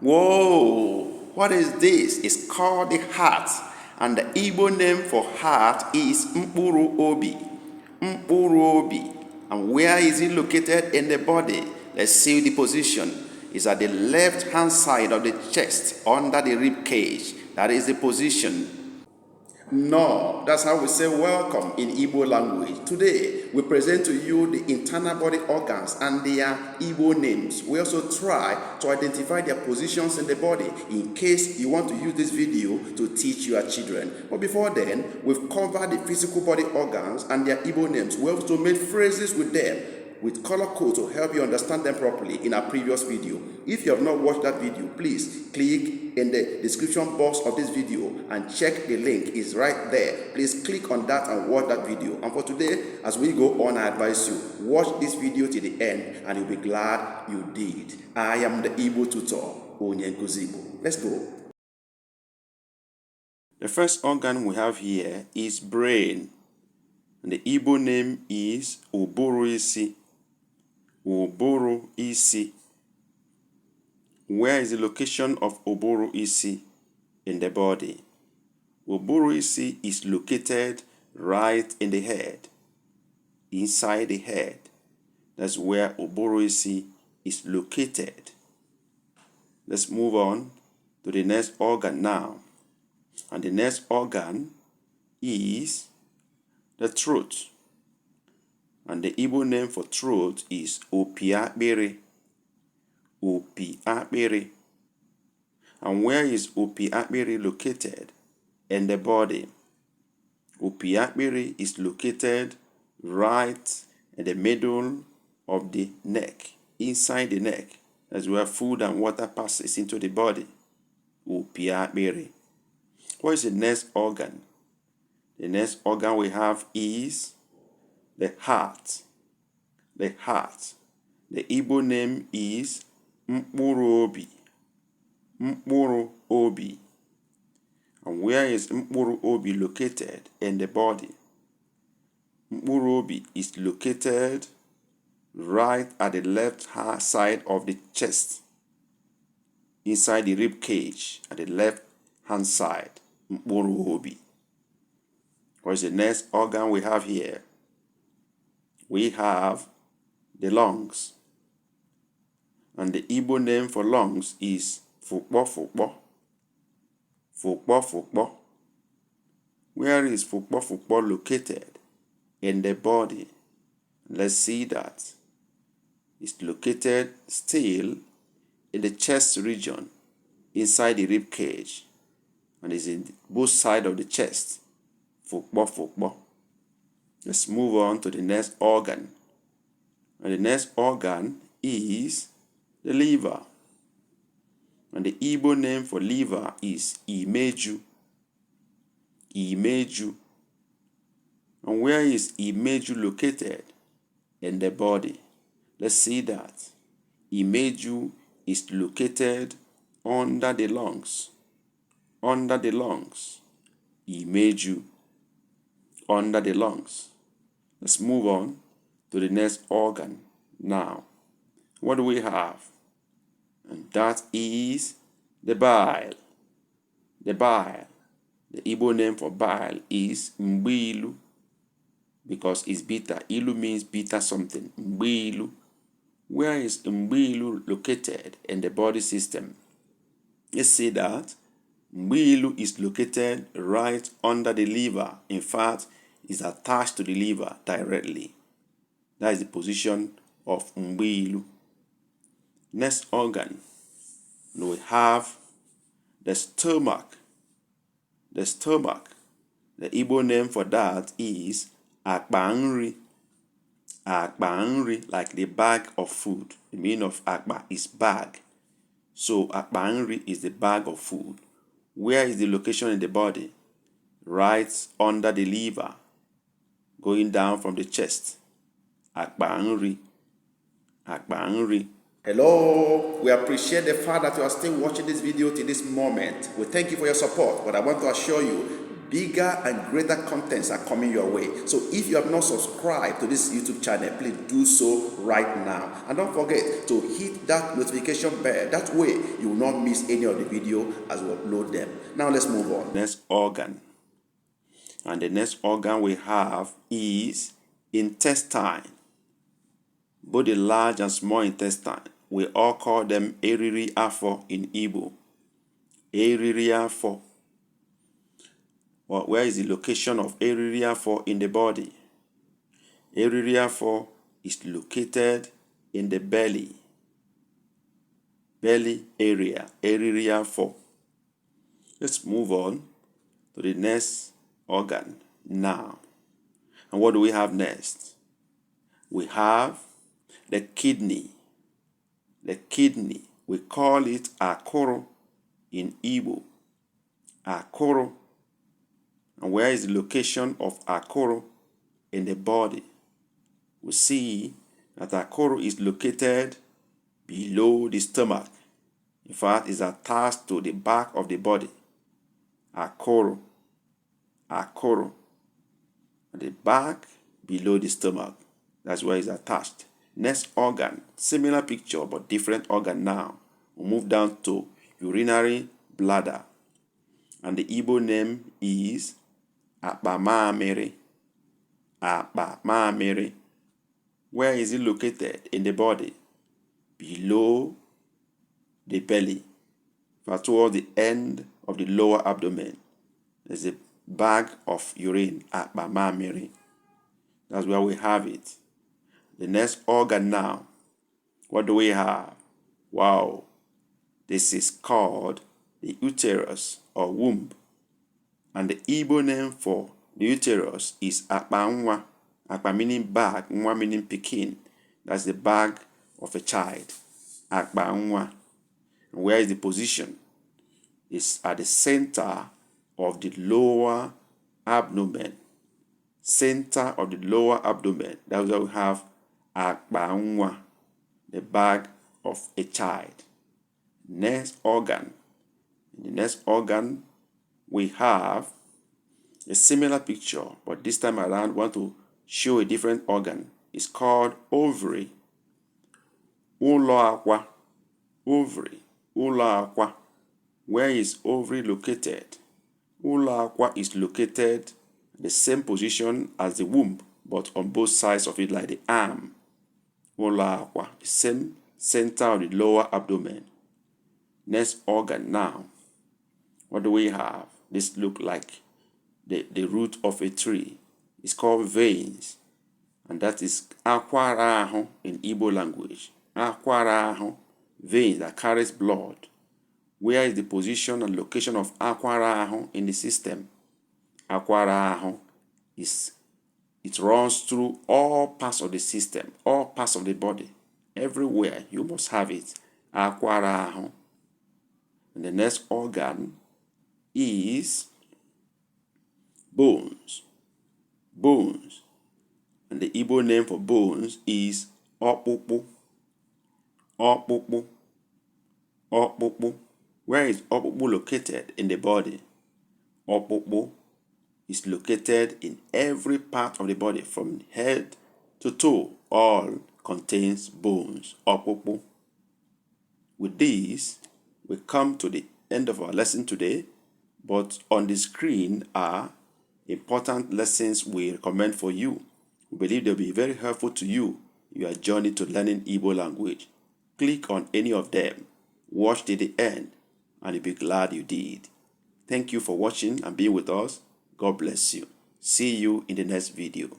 Whoa, what is this? It's called the heart. And the Igbo name for heart is Mkpuru Obi. Mkpuru Obi. And where is it located in the body? Let's see the position. It's at the left hand side of the chest, under the rib cage. That is the position. No, that's how we say welcome in Igbo language. Today, we present to you the internal body organs and their Igbo names. We also try to identify their positions in the body in case you want to use this video to teach your children. But before then, we've covered the physical body organs and their Igbo names. We also made phrases with them, with color code to help you understand them properly in our previous video. If you have not watched that video, please click in the description box of this video and check the link. It's right there. Please click on that and watch that video. And for today, as we go on, I advise you, watch this video to the end and you'll be glad you did. I am the Igbo tutor, Onyenkuzi Igbo. Let's go. The first organ we have here is brain. And the Igbo name is Ụbụrụ Isi. Ụbụrụ Isi. Where is the location of Ụbụrụ Isi in the body? Ụbụrụ Isi is located right in the head, inside the head. That's where Ụbụrụ Isi is located. Let's move on to the next organ now. And the next organ is the throat. And the Igbo name for throat is Opiakpere. Opiakpere. And where is Opiakpere located in the body? Opiakpere is located right in the middle of the neck, inside the neck. That's where food and water passes into the body. Opiakpere. What is the next organ? The next organ we have is the heart. The heart. The Igbo name is Mkpuru Obi. Mkpuru Obi. And where is Mkpuru Obi located in the body? Mkpuru Obi is located right at the left side of the chest, inside the rib cage, at the left hand side. Mkpuru Obi. What is the next organ we have here? We have the lungs. And the Igbo name for lungs is Fukpo Fukpo. Fukpo Fukpo. Where is Fukpo Fukpo located in the body? Let's see that. It's located still in the chest region, inside the rib cage, and is in both sides of the chest. Fukpo Fukpo. Let's move on to the next organ. And the next organ is the liver. And the Igbo name for liver is Imeju. Imeju. And where is Imeju located in the body? Let's see that. Imeju is located under the lungs. Under the lungs. Imeju. Under the lungs. Let's move on to the next organ now. What do we have? And that is the bile. The bile. The Igbo name for bile is Mgbilu, because it's bitter. Ilu means bitter something. Mgbilu. Where is Mgbilu located in the body system? Let's see that. Mgbilu is located right under the liver. In fact, is attached to the liver directly. That is the position of Mgbilu. Next organ, we have the stomach. The stomach. The Igbo name for that is Akpanri. Akpanri, like the bag of food. The meaning of Akpa is bag. So Akpanri is the bag of food. Where is the location in the body? Right under the liver, going down from the chest. Akpanri. Akpanri. Hello, we appreciate the fact that you are still watching this video till this moment. We thank you for your support, but I want to assure you, Bigger and greater contents are coming your way. So if you have not subscribed to this YouTube channel, please do so right now. And don't forget to hit that notification bell. That way you will not miss any of the video as we upload them. Now let's move on. Next organ. And the next organ we have is intestine. Both the large and small intestine, we all call them eriri afo in Igbo. Eriri afo. Well, where is the location of eriri afo in the body? Eriri afo is located in the belly. Belly area, eriri afo. Let's move on to the next organ now. And what do we have next? We have the kidney. The kidney, we call it akoro in Igbo. Akoro. And where is the location of akoro in the body? We see that akoro is located below the stomach. In fact, it's attached to the back of the body. Akoro. Akoro. At the back, below the stomach. That's where it's attached. Next organ, similar picture but different organ now. We'll move down to urinary bladder. And the Igbo name is Akpamamiri. Akpamamiri. Where is it located in the body? Below the belly. But toward the end of the lower abdomen. There's a bag of urine. Akpamamiri. That's where we have it. The next organ now, what do we have? Wow, this is called the uterus or womb. And the Igbo name for the uterus is Akpanwa. Akpa meaning bag, Nwa meaning pikin. That's the bag of a child. Akpanwa. And where is the position? It's at the center of the lower abdomen. Center of the lower abdomen. That's where we have Akpanwa, the bag of a child. Next organ. In the next organ, we have a similar picture, but this time around, we want to show a different organ. It's called ovary. Ulo akwa. Ovary. Ulo akwa. Where is ovary located? Ulo akwa is located in the same position as the womb, but on both sides of it, like the arm. Ulo akwa, the same center of the lower abdomen. Next organ now. What do we have? This look like the root of a tree. It's called veins. And that is akwaraho in Igbo language. Akwaraho, vein that carries blood. Where is the position and location of akwaraho in the system? Akwaraho is, it runs through all parts of the system, all parts of the body. Everywhere you must have it. Akwaraho. And the next organ is bones. Bones. And the Igbo name for bones is Okpukpu. Okpukpu. Okpukpu. Where is Okpukpu located in the body? Okpukpu is located in every part of the body from head to toe. All contains bones. Okpukpu. With this, we come to the end of our lesson today, but on the screen are important lessons we recommend for you. We believe they'll be very helpful to you in your journey to learning Igbo language. Click on any of them, watch till the end, and you'll be glad you did. Thank you for watching and being with us. God bless you. See you in the next video.